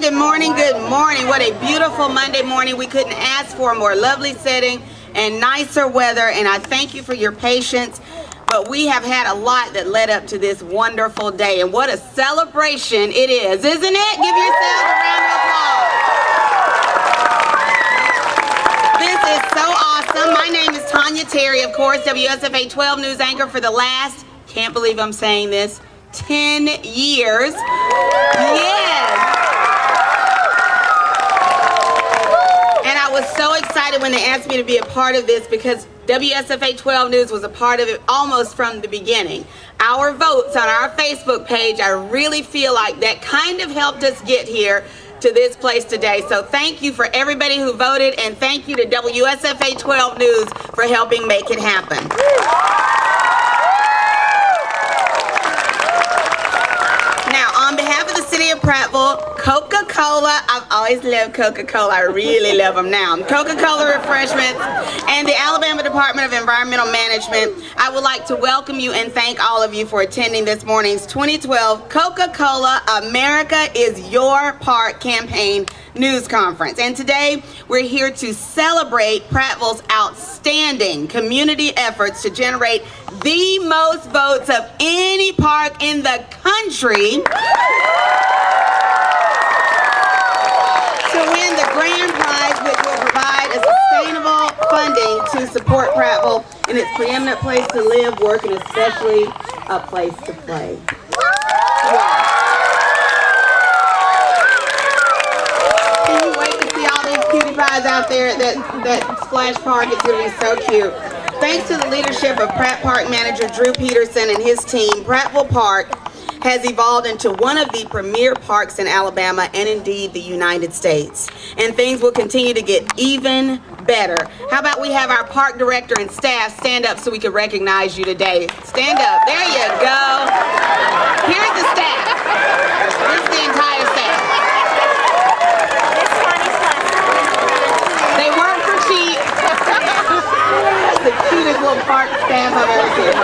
good morning, good morning. What a beautiful Monday morning. We couldn't ask for a more lovely setting and nicer weather, and I thank you for your patience. But we have had a lot that led up to this wonderful day, and what a celebration it is, isn't it? Give yourselves a round of applause. This is so awesome. My name is Tanya Terry, of course, WSFA 12 news anchor for the last, can't believe I'm saying this, 10 years. Yes. And I was so excited when they asked me to be a part of this because WSFA 12 News was a part of it almost from the beginning. Our votes on our Facebook page, I really feel like that kind of helped us get here to this place today. So thank you for everybody who voted, and thank you to WSFA 12 News for helping make it happen. Now, on behalf of the City of Prattville, Coca-Cola, I've always loved Coca-Cola, I really love them now, Coca-Cola Refreshments, and the Alabama Department of Environmental Management, I would like to welcome you and thank all of you for attending this morning's 2012 Coca-Cola America is Your Park campaign news conference. And today, we're here to celebrate Prattville's outstanding community efforts to generate the most votes of any park in the country to win the grand prize, which will provide a sustainable funding to support Prattville in its preeminent place to live, work, and especially a place to play. Can you wait to see all these cutie pies out there at that splash park? It's going to be so cute. Thanks to the leadership of Pratt Park manager Drew Peterson and his team, Prattville Park has evolved into one of the premier parks in Alabama and indeed the United States. And things will continue to get even better. How about we have our park director and staff stand up so we can recognize you today. Stand up. There you go. Here's the staff. This is the entire staff. They work for cheap. That's the cutest little park staff I've ever seen.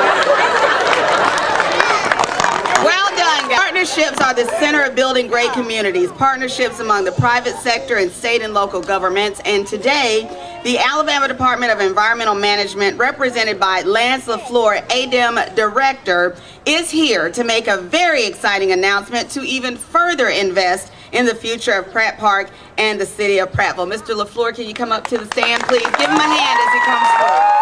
Well done, guys. Partnerships are the center of building great communities. Partnerships among the private sector and state and local governments. And today, the Alabama Department of Environmental Management, represented by Lance LaFleur, ADEM Director, is here to make a very exciting announcement to even further invest in the future of Pratt Park and the City of Prattville. Mr. LaFleur, can you come up to the stand, please? Give him a hand as he comes forward.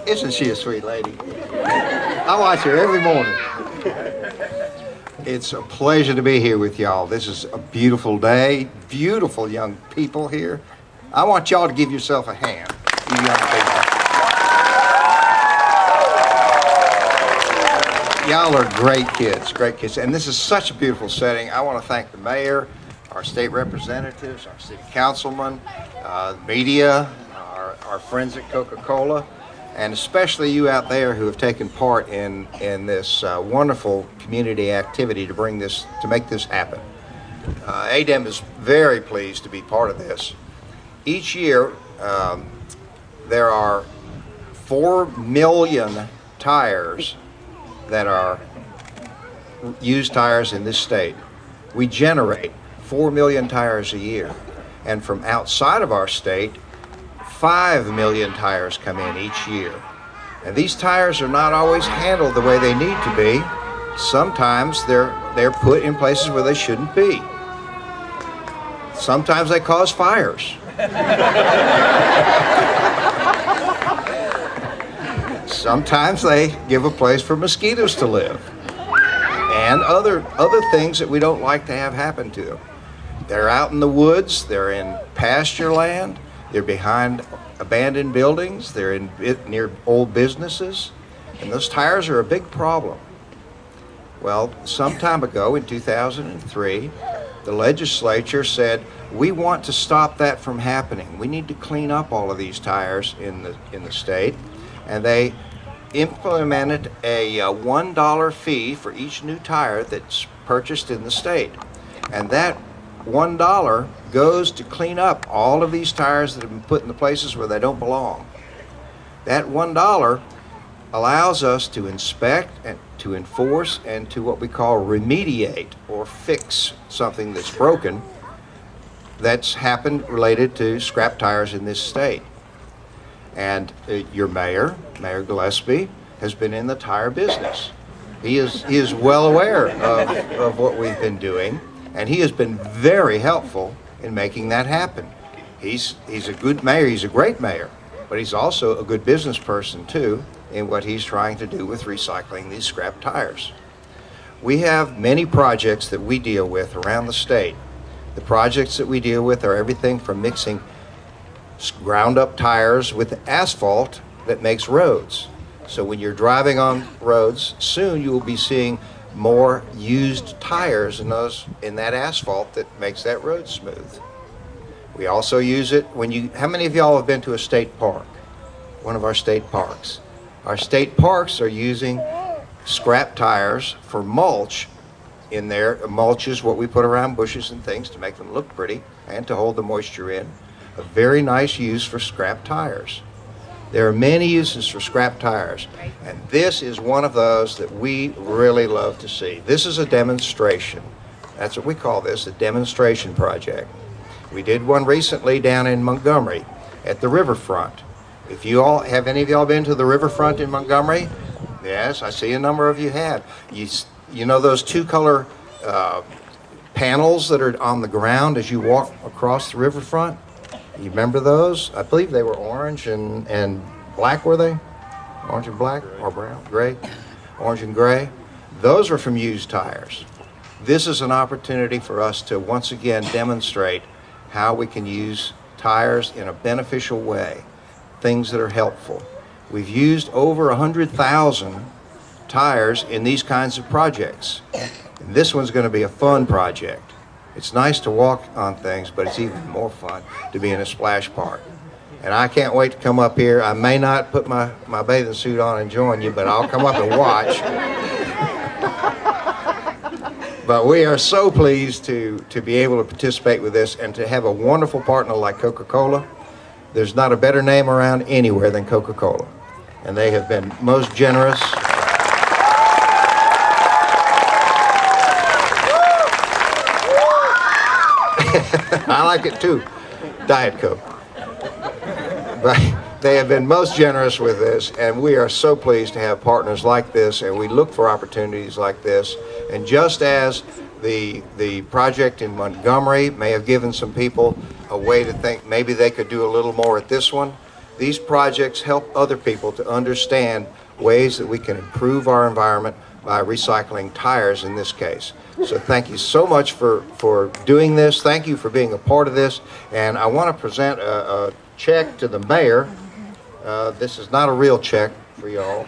Isn't she a sweet lady? I watch her every morning. It's a pleasure to be here with y'all. This is a beautiful day, beautiful young people here. I want y'all to give yourself a hand, you young people. Y'all are great kids, and this is such a beautiful setting. I want to thank the mayor, our state representatives, our city councilmen, media, our friends at Coca-Cola, and especially you out there who have taken part in this wonderful community activity to make this happen. ADEM is very pleased to be part of this. Each year, there are 4 million tires that are used tires in this state. We generate 4 million tires a year, and from outside of our state, 5 million tires come in each year. And these tires are not always handled the way they need to be. Sometimes they're put in places where they shouldn't be. Sometimes they cause fires. Sometimes they give a place for mosquitoes to live. And other things that we don't like to have happen to them. They're out in the woods, they're in pasture land, they're behind abandoned buildings, they're near old businesses, and those tires are a big problem. Well, some time ago in 2003, the legislature said, we want to stop that from happening. We need to clean up all of these tires in the state, and they implemented a $1 fee for each new tire that's purchased in the state. And that $1 goes to clean up all of these tires that have been put in the places where they don't belong. That $1 allows us to inspect and to enforce and to what we call remediate or fix something that's broken that's happened related to scrap tires in this state. And your mayor, Mayor Gillespie, has been in the tire business. He is well aware of what we've been doing, and he has been very helpful in making that happen. He's a good mayor, he's a great mayor, but he's also a good business person too in what he's trying to do with recycling these scrap tires. We have many projects that we deal with around the state. The projects that we deal with are everything from mixing ground up tires with asphalt that makes roads. So when you're driving on roads, soon you will be seeing more used tires in that asphalt that makes that road smooth. We also use it when how many of y'all have been to a state park? One of our state parks. Our state parks are using scrap tires for mulch in there. Mulch is what we put around bushes and things to make them look pretty and to hold the moisture in. A very nice use for scrap tires. There are many uses for scrap tires, and this is one of those that we really love to see. This is a demonstration. That's what we call this, a demonstration project. We did one recently down in Montgomery at the riverfront. Have any of y'all been to the riverfront in Montgomery? Yes, I see a number of you have. You know those two-color panels that are on the ground as you walk across the riverfront? You remember those? I believe they were orange and black, were they? Orange and black or brown? Gray? Orange and gray? Those are from used tires. This is an opportunity for us to once again demonstrate how we can use tires in a beneficial way, things that are helpful. We've used over 100,000 tires in these kinds of projects. And this one's going to be a fun project. It's nice to walk on things, but it's even more fun to be in a splash park. And I can't wait to come up here. I may not put my bathing suit on and join you, but I'll come up and watch. But we are so pleased to be able to participate with this and to have a wonderful partner like Coca-Cola. There's not a better name around anywhere than Coca-Cola. And they have been most generous. I like it too, Diet Coke. But they have been most generous with this, and we are so pleased to have partners like this, and we look for opportunities like this. And just as the project in Montgomery may have given some people a way to think maybe they could do a little more at this one, these projects help other people to understand ways that we can improve our environment by recycling tires in this case. So thank you so much for doing this. Thank you for being a part of this. And I want to present a check to the mayor. This is not a real check for y'all.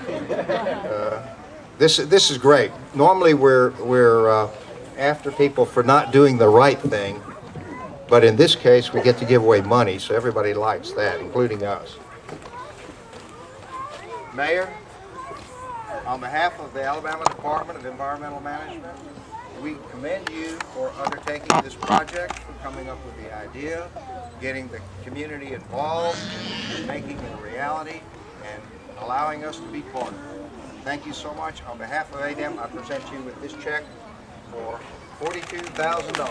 This is great. Normally we're after people for not doing the right thing, but in this case we get to give away money, so everybody likes that, including us. Mayor, on behalf of the Alabama Department of Environmental Management, we commend you for undertaking this project, for coming up with the idea, getting the community involved, and making it a reality, and allowing us to be part of it. Thank you so much. On behalf of ADEM, I present you with this check for $42,000.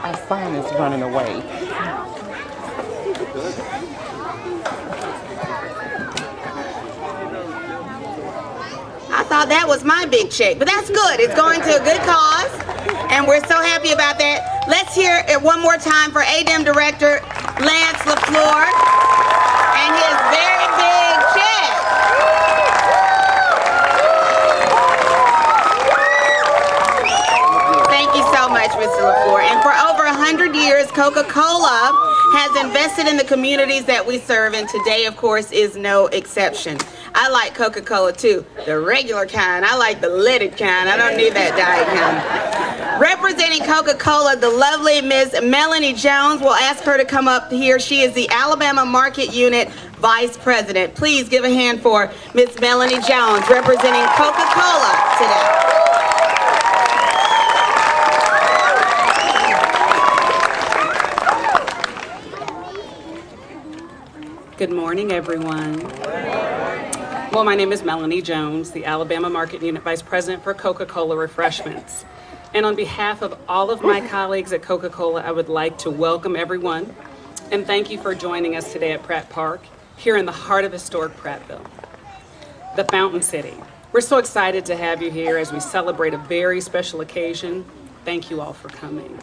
Our son is running away. I thought that was my big check, but that's good. It's going to a good cause, and we're so happy about that. Let's hear it one more time for ADEM Director Lance LaFleur and his very big check. Thank you so much, Mr. LaFleur. And for over 100 years, Coca-Cola has invested invested in the communities that we serve, and today, of course, is no exception. I like Coca-Cola too, the regular kind. I like the leaded kind. I don't need that diet kind. Representing Coca-Cola, the lovely Miss Melanie Jones. We'll ask her to come up here. She is the Alabama Market Unit Vice President. Please give a hand for Miss Melanie Jones, representing Coca-Cola today. Good morning, everyone. Well, my name is Melanie Jones, the Alabama Market Unit Vice President for Coca-Cola Refreshments. And on behalf of all of my colleagues at Coca-Cola, I would like to welcome everyone and thank you for joining us today at Pratt Park, here in the heart of historic Prattville, the Fountain City. We're so excited to have you here as we celebrate a very special occasion. Thank you all for coming.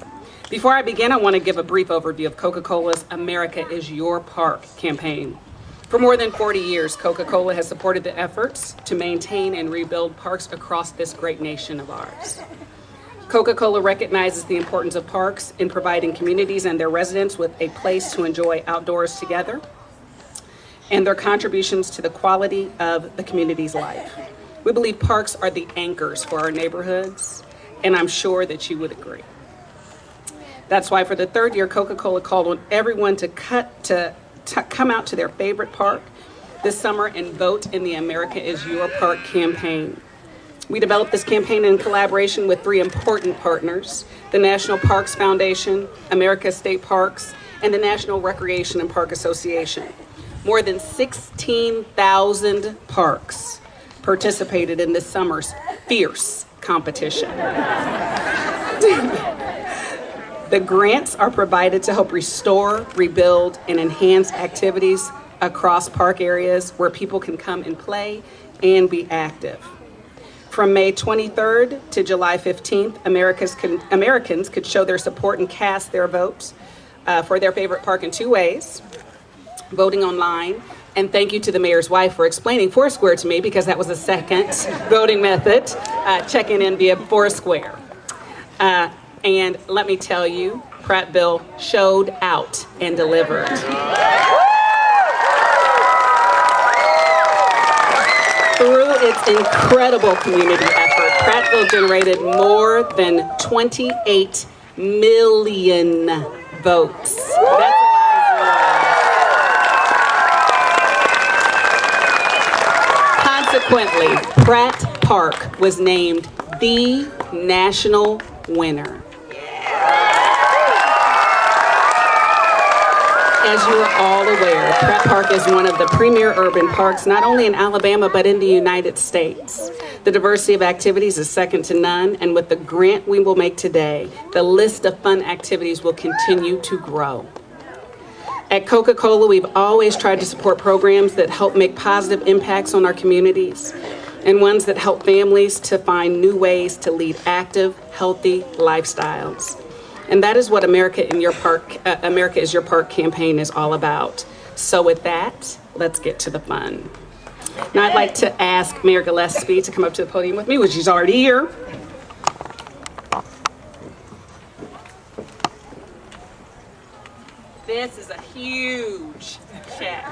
Before I begin, I want to give a brief overview of Coca-Cola's America is Your Park campaign. For more than 40 years, Coca-Cola has supported the efforts to maintain and rebuild parks across this great nation of ours. Coca-Cola recognizes the importance of parks in providing communities and their residents with a place to enjoy outdoors together and their contributions to the quality of the community's life. We believe parks are the anchors for our neighborhoods, and I'm sure that you would agree. That's why for the third year, Coca-Cola called on everyone to come out to their favorite park this summer and vote in the America is Your Park campaign. We developed this campaign in collaboration with three important partners: the National Parks Foundation, America State Parks, and the National Recreation and Park Association. More than 16,000 parks participated in this summer's fierce competition. The grants are provided to help restore, rebuild, and enhance activities across park areas where people can come and play and be active. From May 23rd to July 15th, Americans could show their support and cast their votes for their favorite park in two ways: voting online, and thank you to the mayor's wife for explaining Foursquare to me, because that was the second voting method, checking in via Foursquare. And let me tell you, Prattville showed out and delivered. Through its incredible community effort, Prattville generated more than 28 million votes. That's a lot of zeros. Consequently, Pratt Park was named the national winner. As you are all aware, Pratt Park is one of the premier urban parks, not only in Alabama, but in the United States. The diversity of activities is second to none, and with the grant we will make today, the list of fun activities will continue to grow. At Coca-Cola, we've always tried to support programs that help make positive impacts on our communities, and ones that help families to find new ways to lead active, healthy lifestyles. And that is what America is Your Park campaign is all about. So with that, let's get to the fun. Now I'd like to ask Mayor Gillespie to come up to the podium with me, which she's already here. This is a huge check.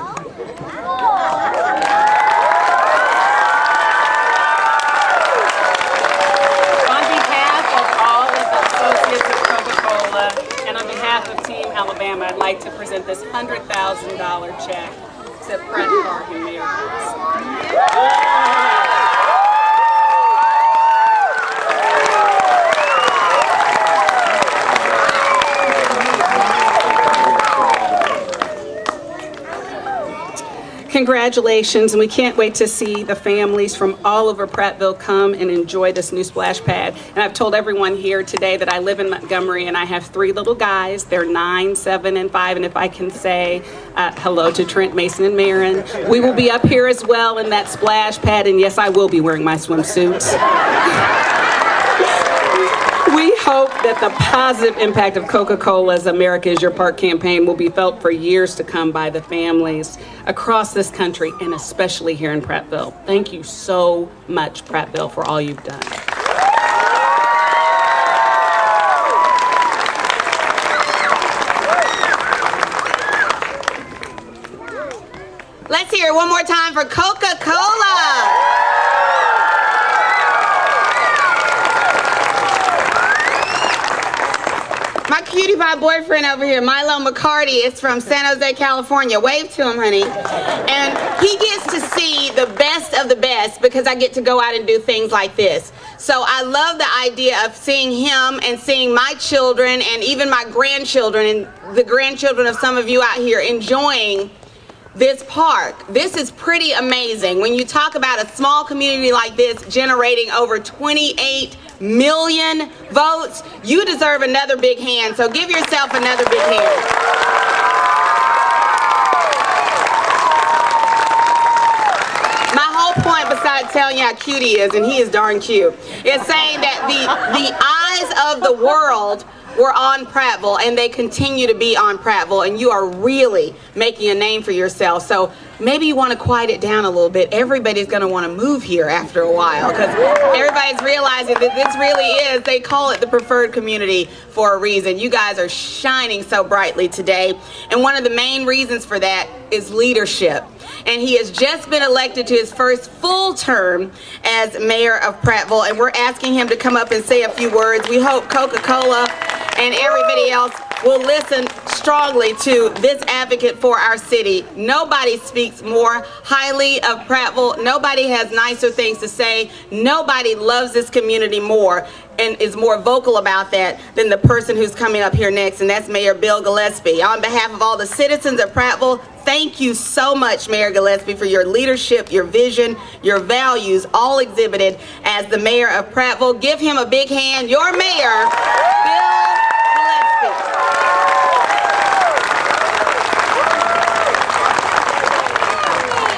And on behalf of Team Alabama, I'd like to present this $100,000 check to Pratt Park and Mayor Congratulations, and we can't wait to see the families from all over Prattville come and enjoy this new splash pad. And I've told everyone here today that I live in Montgomery, and I have three little guys. They're 9, 7, and 5, and if I can say hello to Trent, Mason, and Marin. We will be up here as well in that splash pad, and yes, I will be wearing my swimsuit. We hope that the positive impact of Coca-Cola's America is Your Park campaign will be felt for years to come by the families across this country, and especially here in Prattville. Thank you so much, Prattville, for all you've done. Let's hear it one more time for Coca-Cola. My cutie pie boyfriend over here, Milo McCarty, is from San Jose, California. Wave to him, honey. And he gets to see the best of the best because I get to go out and do things like this. So I love the idea of seeing him and seeing my children and even my grandchildren and the grandchildren of some of you out here enjoying this park. This is pretty amazing. When you talk about a small community like this generating over 28 million votes, you deserve another big hand. So give yourself another big hand. My whole point, besides telling you how cute he is, and he is darn cute, is saying that the eyes of the world were on Prattville, and they continue to be on Prattville, and you are really making a name for yourself. So maybe you want to quiet it down a little bit. Everybody's going to want to move here after a while because everybody's realizing that this really is, they call it the preferred community for a reason. You guys are shining so brightly today, and one of the main reasons for that is leadership. And he has just been elected to his first full term as mayor of Prattville, and we're asking him to come up and say a few words. We hope Coca-Cola and everybody else will listen strongly to this advocate for our city. Nobody speaks more highly of Prattville. Nobody has nicer things to say. Nobody loves this community more and is more vocal about that than the person who's coming up here next, and that's Mayor Bill Gillespie. On behalf of all the citizens of Prattville, thank you so much, Mayor Gillespie, for your leadership, your vision, your values, all exhibited as the mayor of Prattville. Give him a big hand. Your mayor, Bill Gillespie.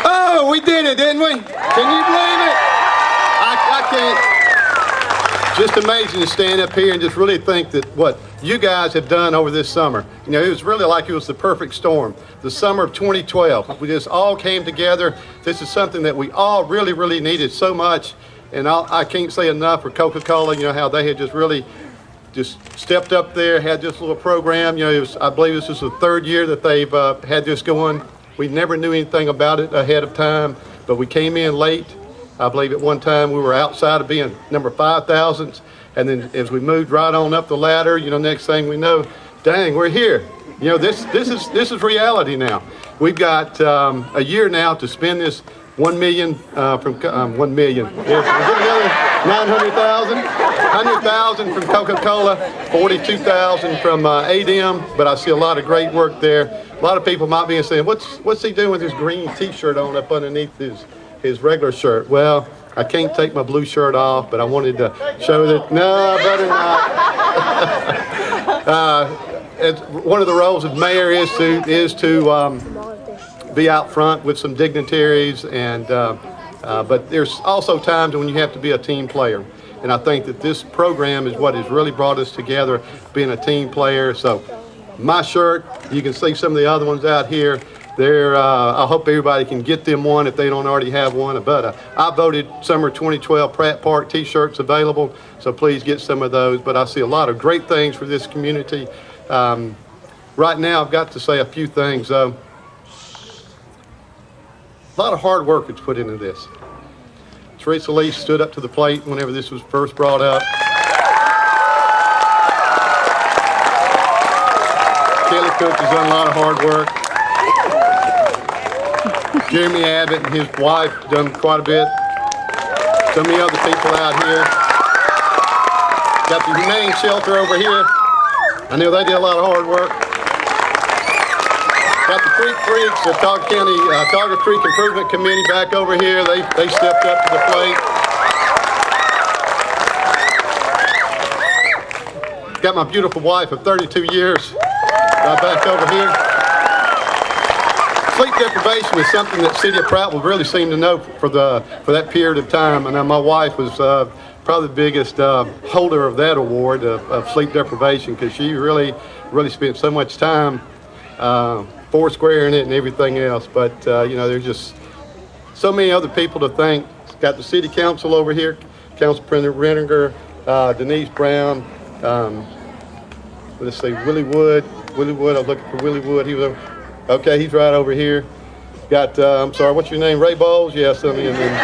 Oh, we did it, didn't we? Can you believe it? I can't. Just amazing to stand up here and just really think that what you guys have done over this summer. You know, it was really like it was the perfect storm. The summer of 2012. We just all came together. This is something that we all really, really needed so much. And I can't say enough for Coca-Cola, you know, how they had just really just stepped up there, had this little program. You know, it was, I believe this is the third year that they've had this going. We never knew anything about it ahead of time, but we came in late. I believe at one time we were outside of being number 5,000, and then as we moved right on up the ladder, you know, next thing we know, dang, we're here. You know, this is reality now. We've got a year now to spend this 1 million from 1 million. Yes, 900,000, 100,000 from Coca-Cola, 42,000 from ADEM. But I see a lot of great work there. A lot of people might be saying, what's he doing with his green T-shirt on up underneath his regular shirt? Well, I can't take my blue shirt off, but I wanted to show that, no, better not. One of the roles of mayor is to be out front with some dignitaries, and but there's also times when you have to be a team player. And I think that this program is what has really brought us together, being a team player. So my shirt, you can see some of the other ones out here. I hope everybody can get them one if they don't already have one. But I voted summer 2012 Pratt Park T-shirts available, so please get some of those. But I see a lot of great things for this community. Right now, I've got to say a few things. A lot of hard work is put into this. Teresa Lee stood up to the plate whenever this was first brought up. Kelly Cook has done a lot of hard work. Jeremy Abbott and his wife done quite a bit. So many other people out here. Got the Humane Shelter over here. I know they did a lot of hard work. Got the Creek Freaks, the Togga County Togga Creek Improvement Committee back over here. They stepped up to the plate. Got my beautiful wife of 32 years back over here. Sleep deprivation is something that City of Prattville really seemed to know for that period of time. And my wife was probably the biggest holder of that award of sleep deprivation, because she really spent so much time foursquare in it and everything else. But you know, there's just so many other people to thank. Got the City Council over here, Council President Renninger, Denise Brown. Let's see, Willie Wood. I was looking for Willie Wood. He was over. Okay, he's right over here. got, I'm sorry, what's your name, Ray Bowles? Yes, I mean, and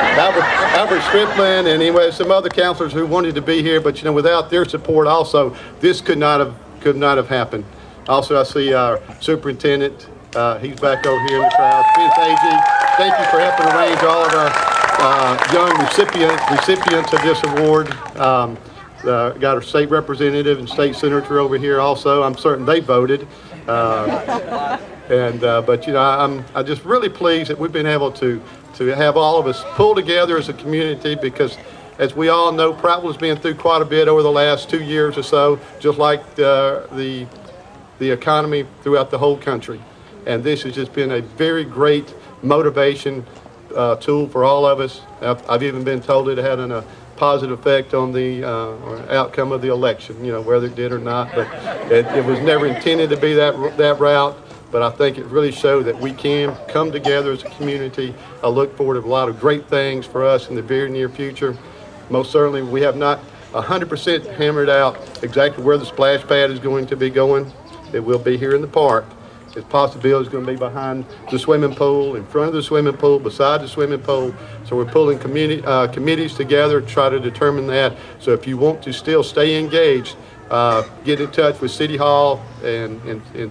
Albert Strickland, and anyway, some other counselors who wanted to be here, but without their support also, this could not have happened. Also, I see our superintendent, he's back over here in the crowd. Vince Agee, thank you for helping arrange all of our young recipients of this award. Got our state representative and state senator over here also. I'm certain they voted. But I'm just really pleased that we've been able to have all of us pull together as a community, because as we all know, Prattville's been through quite a bit over the last 2 years or so, just like the economy throughout the whole country. And this has just been a very great motivation tool for all of us. I've even been told it had a positive effect on the outcome of the election, whether it did or not. But it was never intended to be that route. But I think it really showed that we can come together as a community. I look forward to a lot of great things for us in the very near future. Most certainly, we have not 100% hammered out exactly where the splash pad is going to be going. It will be here in the park. Its possibility is going to be behind the swimming pool, in front of the swimming pool, beside the swimming pool. So we're pulling committees together to try to determine that. So if you want to still stay engaged, get in touch with City Hall and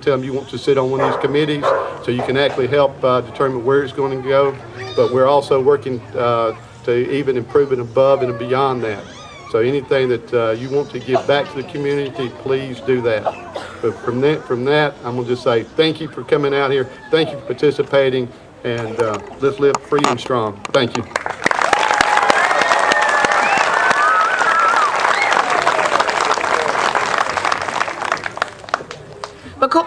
tell them you want to sit on one of these committees so you can actually help determine where it's going to go. But we're also working to even improve it above and beyond that. So anything that you want to give back to the community, please do that. But from that, I'm going to just say thank you for coming out here. Thank you for participating, and let's live free and strong. Thank you.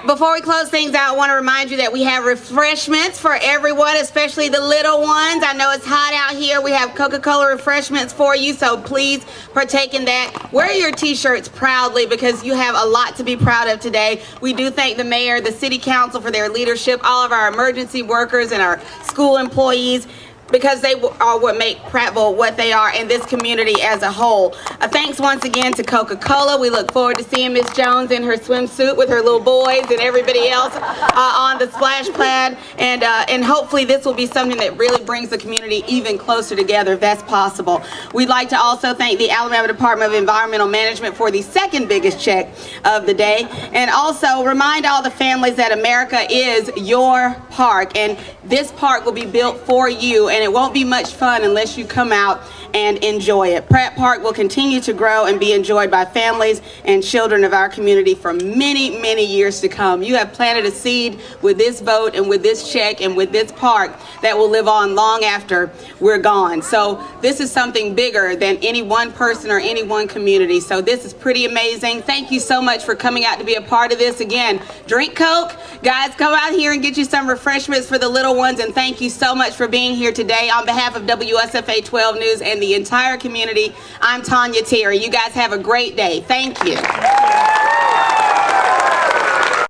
Before we close things out, I want to remind you that we have refreshments for everyone, especially the little ones. I know it's hot out here. We have Coca-Cola refreshments for you, so please partake in that. Wear your t-shirts proudly, because you have a lot to be proud of today. We do thank the mayor, the city council for their leadership, all of our emergency workers and our school employees, because they are what make Prattville what they are, and this community as a whole. Thanks once again to Coca-Cola. We look forward to seeing Miss Jones in her swimsuit with her little boys and everybody else on the splash pad, and hopefully this will be something that really brings the community even closer together, if that's possible. We'd like to also thank the Alabama Department of Environmental Management for the second biggest check of the day, and also remind all the families that America is your park, and this park will be built for you, and it won't be much fun unless you come out and enjoy it. Pratt Park will continue to grow and be enjoyed by families and children of our community for many, many years to come. You have planted a seed with this vote and with this check and with this park that will live on long after we're gone. So this is something bigger than any one person or any one community. So this is pretty amazing. Thank you so much for coming out to be a part of this. Again, drink Coke. Guys, come out here and get you some refreshments for the little ones, and thank you so much for being here today. On behalf of WSFA 12 News and the entire community, I'm Tanya Terry. You guys have a great day. Thank you.